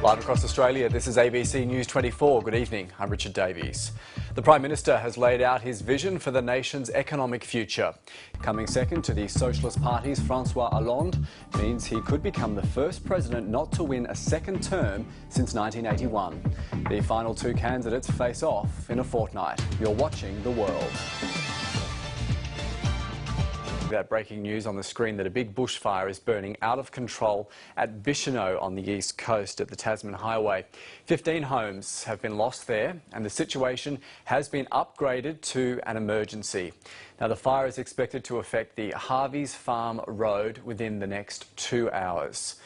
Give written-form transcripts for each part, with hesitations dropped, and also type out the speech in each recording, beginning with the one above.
Live across Australia, this is ABC News 24. Good evening, I'm Richard Davies. The Prime Minister has laid out his vision for the nation's economic future. Coming second to the Socialist Party's Francois Hollande means he could become the first president not to win a second term since 1981. The final two candidates face off in a fortnight. You're watching The World. That breaking news on the screen that a big bushfire is burning out of control at Bicheno on the east coast at the Tasman Highway. 15 homes have been lost there and the situation has been upgraded to an emergency. Now the fire is expected to affect the Harvey's Farm Road within the next 2 hours.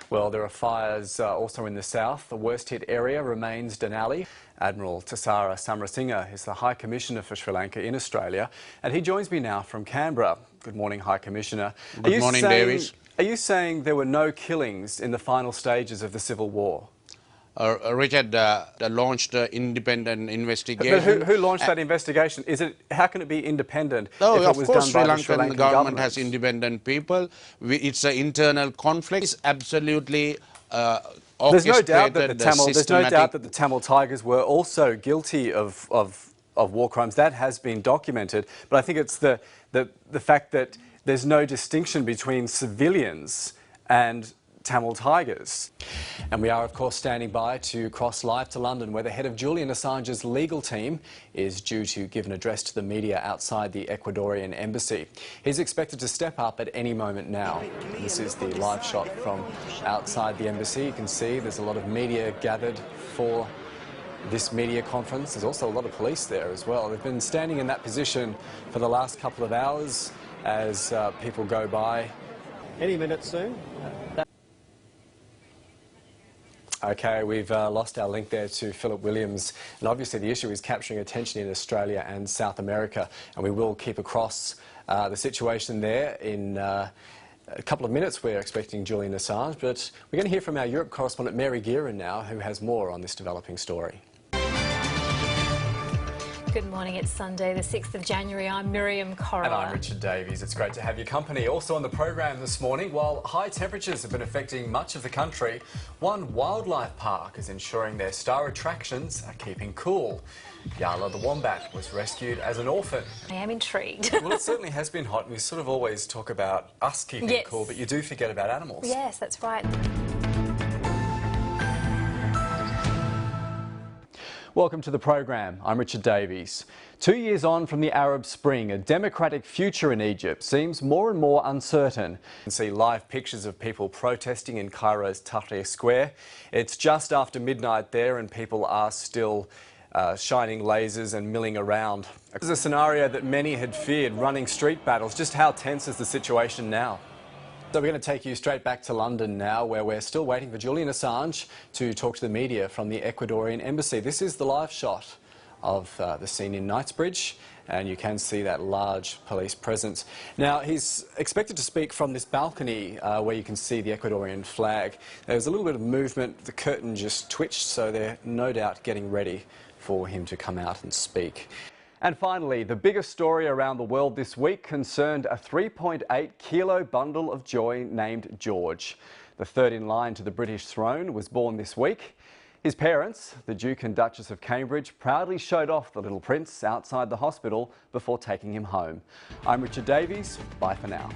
Well, there are fires also in the south. The worst hit area remains Denali. Admiral Tasara Samarasinha is the High Commissioner for Sri Lanka in Australia, and he joins me now from Canberra. Good morning, High Commissioner. Good morning, Davies. Are you saying there were no killings in the final stages of the civil war? Richard launched an independent investigation. But who launched that investigation? How can it be independent if of it was course, done by the Sri Lankan government has independent people. It's an internal conflict. It's absolutely There's no doubt that the Tamil Tigers were also guilty of war crimes. That has been documented. But I think it's the fact that there's no distinction between civilians and Tamil Tigers. And we are, of course, standing by to cross live to London, where the head of Julian Assange's legal team is due to give an address to the media outside the Ecuadorian embassy. He's expected to step up at any moment now. This is the live shot from outside the embassy. You can see there's a lot of media gathered for this media conference. There's also a lot of police there as well. They've been standing in that position for the last couple of hours as people go by. Any minute soon. OK, we've lost our link there to Philip Williams, and obviously the issue is capturing attention in Australia and South America, and we will keep across the situation there in a couple of minutes. We're expecting Julian Assange, but we're going to hear from our Europe correspondent Mary Gearan now, who has more on this developing story. Good morning, it's Sunday the 6th of January. I'm Miriam Corolla. And I'm Richard Davies. It's great to have your company. Also on the program this morning, while high temperatures have been affecting much of the country, one wildlife park is ensuring their star attractions are keeping cool. Yala the wombat was rescued as an orphan. I am intrigued. Well, it certainly has been hot. We sort of always talk about us keeping cool, but you do forget about animals. Yes, that's right. Welcome to the program. I'm Richard Davies. 2 years on from the Arab Spring, a democratic future in Egypt seems more and more uncertain. You can see live pictures of people protesting in Cairo's Tahrir Square. It's just after midnight there and people are still shining lasers and milling around. This is a scenario that many had feared, running street battles. Just how tense is the situation now? So we're going to take you straight back to London now, where we're still waiting for Julian Assange to talk to the media from the Ecuadorian embassy. This is the live shot of the scene in Knightsbridge, and you can see that large police presence. Now, he's expected to speak from this balcony where you can see the Ecuadorian flag. There's a little bit of movement. The curtain just twitched, so they're no doubt getting ready for him to come out and speak. And finally, the biggest story around the world this week concerned a 3.8 kilo bundle of joy named George. The third in line to the British throne was born this week. His parents, the Duke and Duchess of Cambridge, proudly showed off the little prince outside the hospital before taking him home. I'm Richard Davies. Bye for now.